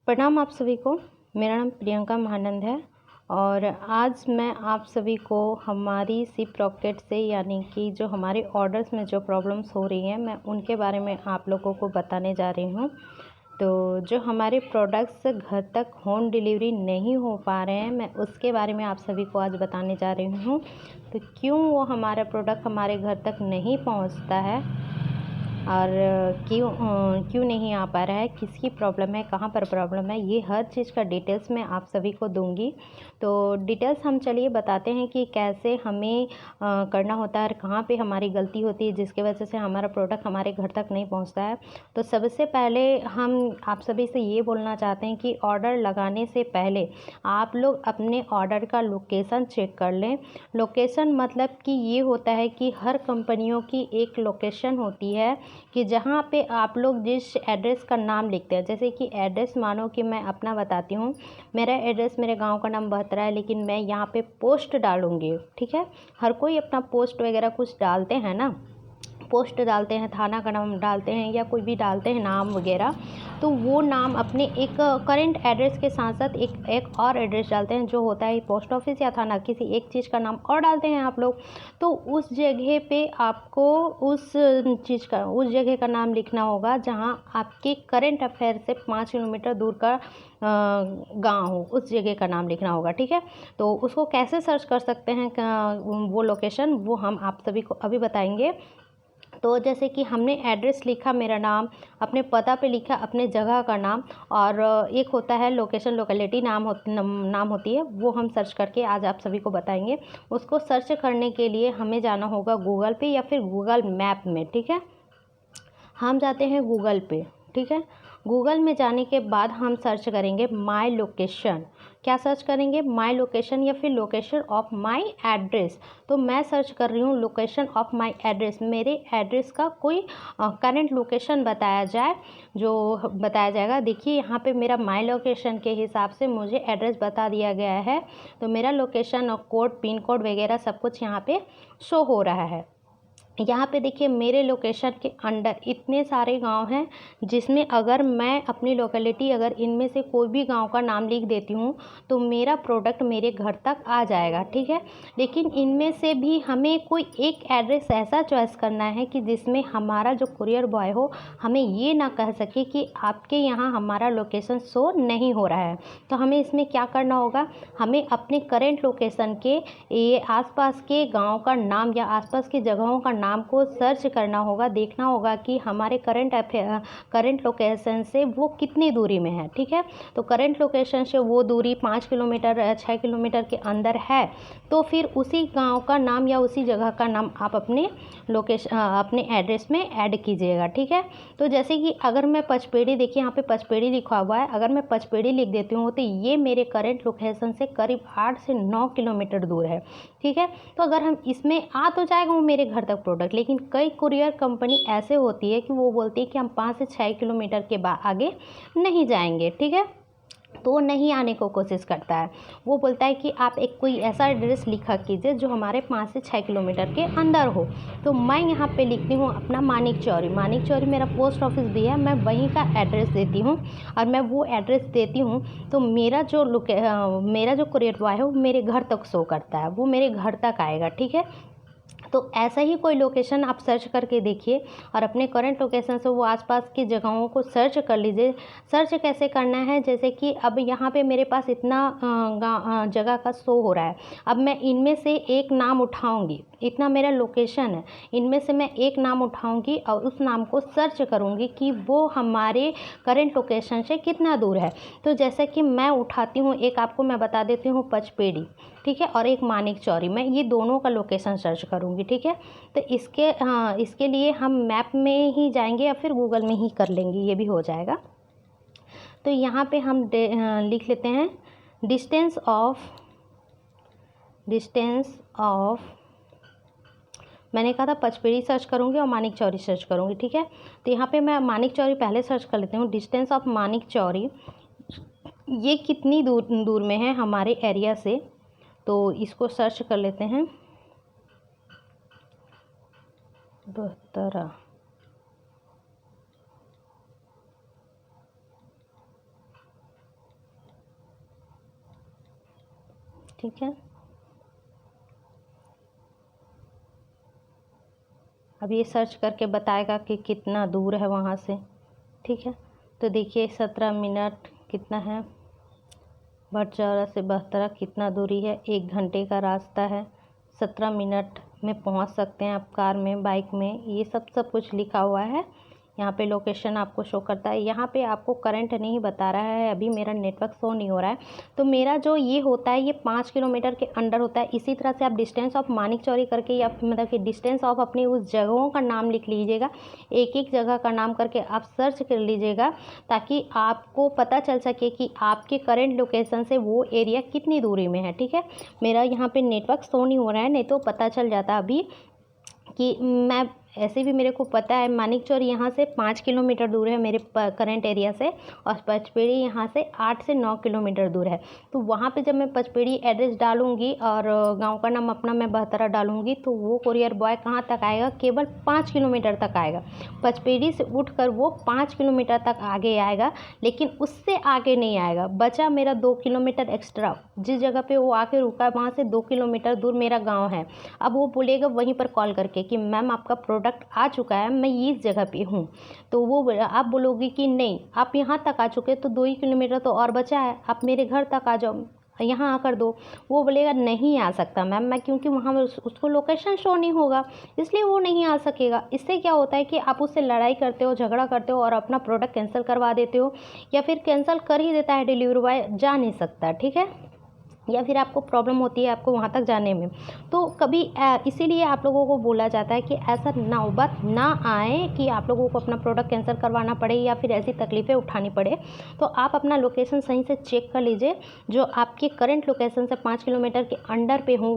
प्रणाम आप सभी को। मेरा नाम प्रियंका महानंद है और आज मैं आप सभी को हमारी सिप रॉकेट से यानी कि जो हमारे ऑर्डर्स में जो प्रॉब्लम्स हो रही हैं मैं उनके बारे में आप लोगों को बताने जा रही हूँ। तो जो हमारे प्रोडक्ट्स घर तक होम डिलीवरी नहीं हो पा रहे हैं मैं उसके बारे में आप सभी को आज बताने जा रही हूँ। तो क्यों वो हमारा प्रोडक्ट हमारे घर तक नहीं पहुँचता है और क्यों नहीं आ पा रहा है, किसकी प्रॉब्लम है, कहाँ पर प्रॉब्लम है, ये हर चीज़ का डिटेल्स मैं आप सभी को दूंगी। तो डिटेल्स हम चलिए बताते हैं कि कैसे हमें करना होता है और कहाँ पे हमारी गलती होती है जिसकी वजह से हमारा प्रोडक्ट हमारे घर तक नहीं पहुंचता है। तो सबसे पहले हम आप सभी से ये बोलना चाहते हैं कि ऑर्डर लगाने से पहले आप लोग अपने ऑर्डर का लोकेशन चेक कर लें। लोकेशन मतलब कि ये होता है कि हर कंपनियों की एक लोकेशन होती है कि जहाँ पे आप लोग जिस एड्रेस का नाम लिखते हैं, जैसे कि एड्रेस मानो कि मैं अपना बताती हूँ। मेरा एड्रेस मेरे गांव का नाम बहतरा है, लेकिन मैं यहाँ पे पोस्ट डालूँगी, ठीक है। हर कोई अपना पोस्ट वगैरह कुछ डालते हैं ना, पोस्ट डालते हैं, थाना का नाम डालते हैं या कोई भी डालते हैं नाम वगैरह। तो वो नाम अपने एक करेंट एड्रेस के साथ साथ एक और एड्रेस डालते हैं जो होता है पोस्ट ऑफिस या थाना, किसी एक चीज़ का नाम और डालते हैं आप लोग। तो उस जगह पे आपको उस जगह का नाम लिखना होगा जहाँ आपके करेंट अफेयर से 5 किलोमीटर दूर का गांव हो, उस जगह का नाम लिखना होगा, ठीक है। तो उसको कैसे सर्च कर सकते हैं वो लोकेशन, वो हम आप सभी को अभी बताएंगे। तो जैसे कि हमने एड्रेस लिखा, मेरा नाम, अपने पता पे लिखा अपने जगह का नाम, और एक होता है लोकेशन, लोकेलिटी नाम होती है, वो हम सर्च करके आज आप सभी को बताएंगे। उसको सर्च करने के लिए हमें जाना होगा गूगल पे या फिर गूगल मैप में, ठीक है। हम जाते हैं गूगल पे, ठीक है। गूगल में जाने के बाद हम सर्च करेंगे माई लोकेशन। क्या सर्च करेंगे? माई लोकेशन या फिर लोकेशन ऑफ माई एड्रेस। तो मैं सर्च कर रही हूँ लोकेशन ऑफ माई एड्रेस, मेरे एड्रेस का कोई करंट लोकेशन बताया जाए, जो बताया जाएगा। देखिए यहाँ पे मेरा माई लोकेशन के हिसाब से मुझे एड्रेस बता दिया गया है। तो मेरा लोकेशन और कोड, पिन कोड वगैरह सब कुछ यहाँ पे शो हो रहा है। यहाँ पे देखिए मेरे लोकेशन के अंडर इतने सारे गांव हैं, जिसमें अगर मैं अपनी लोकेलिटी अगर इनमें से कोई भी गांव का नाम लिख देती हूँ तो मेरा प्रोडक्ट मेरे घर तक आ जाएगा, ठीक है। लेकिन इनमें से भी हमें कोई एक एड्रेस ऐसा चॉइस करना है कि जिसमें हमारा जो कुरियर बॉय हो हमें ये ना कह सके कि आपके यहाँ हमारा लोकेशन शो नहीं हो रहा है। तो हमें इसमें क्या करना होगा, हमें अपने करेंट लोकेशन के ये आसपास के गाँव का नाम या आसपास की जगहों का नाम को सर्च करना होगा, देखना होगा कि हमारे करंट लोकेशन से वो कितनी दूरी में है, ठीक है। तो करंट लोकेशन से वो दूरी 5 किलोमीटर 6 किलोमीटर के अंदर है, तो फिर उसी गांव का नाम या उसी जगह का नाम आप अपने अपने एड्रेस में ऐड कीजिएगा, ठीक है। तो जैसे कि अगर मैं पचपेड़ी, देखिए यहाँ पे पचपेड़ी लिखा हुआ है, अगर मैं पचपेड़ी लिख देती हूँ तो ये मेरे करंट लोकेशन से करीब 8 से 9 किलोमीटर दूर है, ठीक है। तो अगर हम इसमें आ तो जाएगा वो मेरे घर तक प्रोडक्ट, लेकिन कई कुरियर कंपनी ऐसे होती है कि वो बोलती है कि हम 5 से 6 किलोमीटर के आगे नहीं जाएंगे, ठीक है। तो वो नहीं आने को कोशिश करता है, वो बोलता है कि आप एक कोई ऐसा एड्रेस लिखा कीजिए जो हमारे 5 से 6 किलोमीटर के अंदर हो। तो मैं यहाँ पे लिखती हूँ अपना मानिक चौरी। मानिक चौरी मेरा पोस्ट ऑफिस भी है, मैं वहीं का एड्रेस देती हूँ और मैं वो एड्रेस देती हूँ तो मेरा जो कुरियर बॉय है वो मेरे घर तक शो करता है, वो मेरे घर तक आएगा, ठीक है। तो ऐसा ही कोई लोकेशन आप सर्च करके देखिए और अपने करंट लोकेशन से वो आसपास की जगहों को सर्च कर लीजिए। सर्च कैसे करना है, जैसे कि अब यहाँ पे मेरे पास इतना जगह का शो हो रहा है, अब मैं इनमें से एक नाम उठाऊंगी, इतना मेरा लोकेशन है, इनमें से मैं एक नाम उठाऊंगी और उस नाम को सर्च करूंगी कि वो हमारे करंट लोकेशन से कितना दूर है। तो जैसे कि मैं उठाती हूँ एक, आपको मैं बता देती हूँ पचपेड़ी, ठीक है, और एक मानिक चौरी, मैं ये दोनों का लोकेशन सर्च करूँगी, ठीक है। तो इसके लिए हम मैप में ही जाएंगे या फिर गूगल में ही कर लेंगे, ये भी हो जाएगा। तो यहाँ पे हम लिख लेते हैं डिस्टेंस ऑफ, मैंने कहा था पचपेड़ी सर्च करूँगी और मानिक चौरी सर्च करूँगी, ठीक है। तो यहाँ पे मैं मानिक चौरी पहले सर्च कर लेती हूँ। डिस्टेंस ऑफ मानिक चौरी, ये कितनी दूर में है हमारे एरिया से, तो इसको सर्च कर लेते हैं। 72, ठीक है। अब ये सर्च करके बताएगा कि कितना दूर है वहाँ से, ठीक है। तो देखिए 17 मिनट कितना है, भटचौरा से बहतरा कितना दूरी है, 1 घंटे का रास्ता है, 17 मिनट में पहुँच सकते हैं आप कार में, बाइक में। ये सब कुछ लिखा हुआ है। यहाँ पे लोकेशन आपको शो करता है। यहाँ पे आपको करंट नहीं बता रहा है, अभी मेरा नेटवर्क शो नहीं हो रहा है। तो मेरा जो ये होता है ये 5 किलोमीटर के अंडर होता है। इसी तरह से आप डिस्टेंस ऑफ मानिकचौरी करके या मतलब कि डिस्टेंस ऑफ अपनी उस जगहों का नाम लिख लीजिएगा, एक एक जगह का नाम करके आप सर्च कर लीजिएगा, ताकि आपको पता चल सके कि आपके करंट लोकेशन से वो एरिया कितनी दूरी में है, ठीक है। मेरा यहाँ पे नेटवर्क शो नहीं हो रहा है, नहीं तो पता चल जाता अभी कि मैं ऐसे भी मेरे को पता है मानिकचौरी यहाँ से 5 किलोमीटर दूर है मेरे करंट एरिया से, और पचपेड़ी यहाँ से 8 से 9 किलोमीटर दूर है। तो वहाँ पे जब मैं पचपेड़ी एड्रेस डालूँगी और गांव का नाम अपना मैं बहतरा डालूँगी, तो वो कुरियर बॉय कहाँ तक आएगा, केवल 5 किलोमीटर तक आएगा। पचपेड़ी से उठकर वो 5 किलोमीटर तक आगे आएगा, लेकिन उससे आगे नहीं आएगा। बचा मेरा 2 किलोमीटर एक्स्ट्रा, जिस जगह पर वो आके रुका है वहाँ से 2 किलोमीटर दूर मेरा गाँव है। अब वो बोलेगा वहीं पर कॉल करके कि मैम आपका प्रोडक्ट आ चुका है, मैं इस जगह पे हूँ। तो वो आप बोलोगे कि नहीं आप यहाँ तक आ चुके, तो 2 ही किलोमीटर तो और बचा है, आप मेरे घर तक आ जाओ, यहाँ आकर दो। वो बोलेगा नहीं आ सकता मैम मैं, क्योंकि वहाँ उसको लोकेशन शो नहीं होगा, इसलिए वो नहीं आ सकेगा। इससे क्या होता है कि आप उससे लड़ाई करते हो, झगड़ा करते हो और अपना प्रोडक्ट कैंसिल करवा देते हो, या फिर कैंसिल कर ही देता है डिलीवरी बॉय, जा नहीं सकता, ठीक है। या फिर आपको प्रॉब्लम होती है आपको वहाँ तक जाने में। तो कभी इसीलिए आप लोगों को बोला जाता है कि ऐसा नौबत ना आए कि आप लोगों को अपना प्रोडक्ट कैंसिल करवाना पड़े या फिर ऐसी तकलीफ़ें उठानी पड़े। तो आप अपना लोकेशन सही से चेक कर लीजिए, जो आपके करंट लोकेशन से 5 किलोमीटर के अंडर पे हो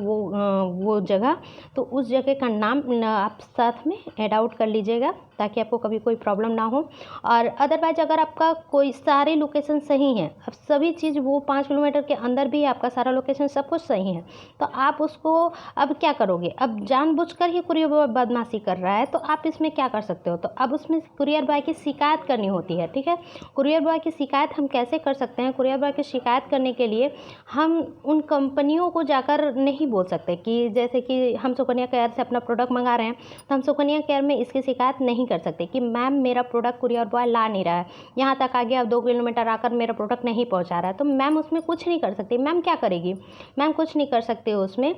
वो जगह, तो उस जगह का नाम आप साथ में ऐड आउट कर लीजिएगा, ताकि आपको कभी कोई प्रॉब्लम ना हो। और अदरवाइज अगर आपका कोई सारे लोकेशन सही है, अब सभी चीज़ वो 5 किलोमीटर के अंदर भी आपका सारा लोकेशन सब कुछ सही है, तो आप उसको अब क्या करोगे, अब जानबूझकर ही कुरियर बॉय बदमाशी कर रहा है, तो आप इसमें क्या कर सकते हो, तो अब उसमें कुरियर बॉय की शिकायत करनी होती है, ठीक है। कुरियर बॉय की शिकायत हम कैसे कर सकते हैं, कुरियर बॉय की शिकायत करने के लिए हम उन कंपनियों को जाकर नहीं बोल सकते कि जैसे कि हम सुकन्या केयर से अपना प्रोडक्ट मंगा रहे हैं, तो हम सुकन्या केयर में इसकी शिकायत नहीं कर सकते कि मैम मेरा प्रोडक्ट कुरियर बॉय ला नहीं रहा है, यहाँ तक आ गया, अब 2 किलोमीटर आकर मेरा प्रोडक्ट नहीं पहुँचा रहा है। तो मैम उसमें कुछ नहीं कर सकती। मैम क्या करेगी, मैम कुछ नहीं कर सकते उसमें।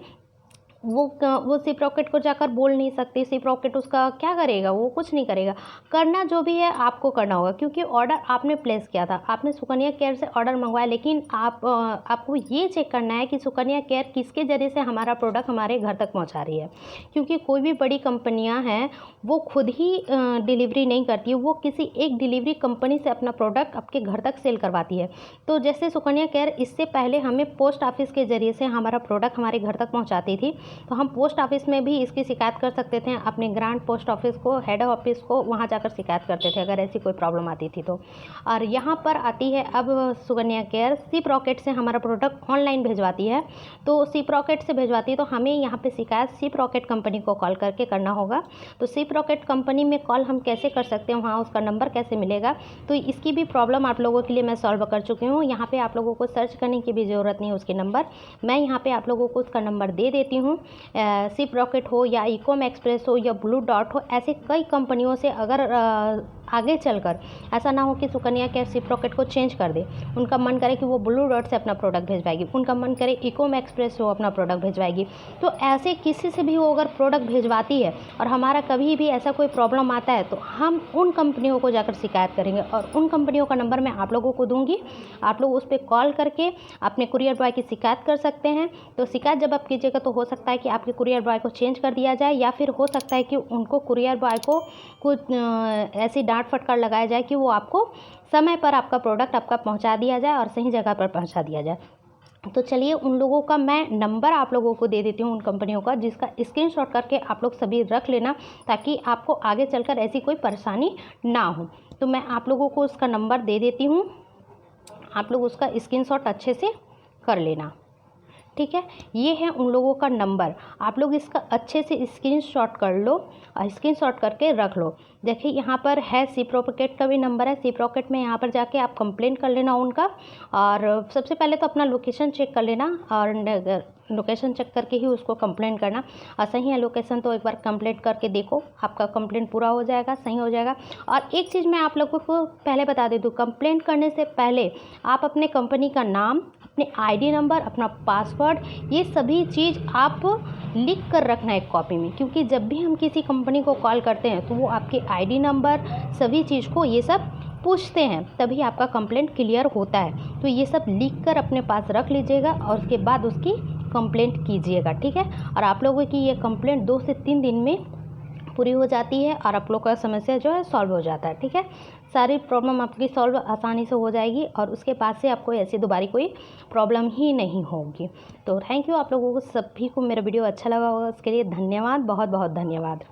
वो सिप्रॉकेट को जाकर बोल नहीं सकती, सिप्रॉकेट उसका क्या करेगा, वो कुछ नहीं करेगा। करना जो भी है आपको करना होगा, क्योंकि ऑर्डर आपने प्लेस किया था, आपने सुकन्या केयर से ऑर्डर मंगवाया, लेकिन आपको ये चेक करना है कि सुकन्या केयर किसके ज़रिए से हमारा प्रोडक्ट हमारे घर तक पहुंचा रही है। क्योंकि कोई भी बड़ी कंपनियां हैं वो खुद ही डिलीवरी नहीं करती है, वो किसी एक डिलीवरी कंपनी से अपना प्रोडक्ट आपके घर तक सेल करवाती है। तो जैसे सुकन्या केयर इससे पहले हमें पोस्ट ऑफिस के ज़रिए से हमारा प्रोडक्ट हमारे घर तक पहुँचाती थी, तो हम पोस्ट ऑफिस में भी इसकी शिकायत कर सकते थे, अपने ग्रांड पोस्ट ऑफिस को, हेड ऑफिस को, वहाँ जाकर शिकायत करते थे अगर ऐसी कोई प्रॉब्लम आती थी तो। और यहाँ पर आती है अब सुकन्या केयर सिप्रॉकेट से हमारा प्रोडक्ट ऑनलाइन भिजवाती है, तो सिप्रॉकेट से भिजवाती है, तो हमें यहाँ पे शिकायत सिप्रॉकेट कंपनी को कॉल करके करना होगा। तो सिप्रॉकेट कंपनी में कॉल हम कैसे कर सकते हैं, वहाँ उसका नंबर कैसे मिलेगा, तो इसकी भी प्रॉब्लम आप लोगों के लिए मैं सॉल्व कर चुकी हूँ। यहाँ पर आप लोगों को सर्च करने की भी ज़रूरत नहीं है उसके नंबर, मैं यहाँ पर आप लोगों को उसका नंबर दे देती हूँ। सिप्रॉकेट हो या इकोम एक्सप्रेस हो या ब्लू डॉट हो, ऐसे कई कंपनियों से अगर आगे चलकर ऐसा ना हो कि सुकन्या केयर सिप्रॉकेट को चेंज कर दे, उनका मन करे कि वो ब्लू डॉट से अपना प्रोडक्ट भेजवाएगी, उनका मन करे इकोम एक्सप्रेस से वो अपना प्रोडक्ट भेजवाएगी, तो ऐसे किसी से भी वो अगर प्रोडक्ट भेजवाती है और हमारा कभी भी ऐसा कोई प्रॉब्लम आता है, तो हम उन कंपनियों को जाकर शिकायत करेंगे और उन कंपनियों का नंबर मैं आप लोगों को दूंगी। आप लोग उस पर कॉल करके अपने कुरियर बॉय की शिकायत कर सकते हैं। तो शिकायत जब आप कीजिएगा तो हो सकता है कि आपके कुरियर बॉय को चेंज कर दिया जाए, या फिर हो सकता है कि उनको कुरियर बॉय को कुछ ऐसी डांट फटकार लगाया जाए कि वो आपको समय पर आपका प्रोडक्ट आपका पहुंचा दिया जाए और सही जगह पर पहुंचा दिया जाए। तो चलिए उन लोगों का मैं नंबर आप लोगों को दे देती हूँ, उन कंपनियों का, जिसका स्क्रीनशॉट करके आप लोग सभी रख लेना, ताकि आपको आगे चलकर ऐसी कोई परेशानी ना हो। तो मैं आप लोगों को उसका नंबर दे देती हूँ, आप लोग उसका स्क्रीनशॉट अच्छे से कर लेना, ठीक है। ये है उन लोगों का नंबर, आप लोग इसका अच्छे से स्क्रीनशॉट कर लो और स्क्रीनशॉट करके रख लो। देखिए यहाँ पर है सिप्रोकेट का भी नंबर है, सिप्रोकेट में यहाँ पर जाके आप कंप्लेंट कर लेना उनका। और सबसे पहले तो अपना लोकेशन चेक कर लेना, और लोकेशन चेक करके ही उसको कंप्लेंट करना। और सही है लोकेशन तो एक बार कंप्लेंट करके देखो, आपका कंप्लेंट पूरा हो जाएगा, सही हो जाएगा। और एक चीज़ मैं आप लोगों को पहले बता दे दूँ, कंप्लेंट करने से पहले आप अपने कंपनी का नाम, अपने आईडी नंबर, अपना पासवर्ड, ये सभी चीज़ आप लिख कर रखना एक कॉपी में, क्योंकि जब भी हम किसी कंपनी को कॉल करते हैं तो वो आपके आईडी नंबर सभी चीज़ को ये सब पूछते हैं, तभी आपका कंप्लेंट क्लियर होता है। तो ये सब लिख कर अपने पास रख लीजिएगा और उसके बाद उसकी कंप्लेंट कीजिएगा, ठीक है। और आप लोगों की ये कंप्लेंट 2 से 3 दिन में पूरी हो जाती है और आप लोग का समस्या जो है सॉल्व हो जाता है, ठीक है। सारी प्रॉब्लम आपकी सॉल्व आसानी से हो जाएगी और उसके बाद से आपको ऐसी दोबारा कोई प्रॉब्लम ही नहीं होगी। तो थैंक यू, आप लोगों को सभी को मेरा वीडियो अच्छा लगा होगा, उसके लिए धन्यवाद, बहुत बहुत धन्यवाद।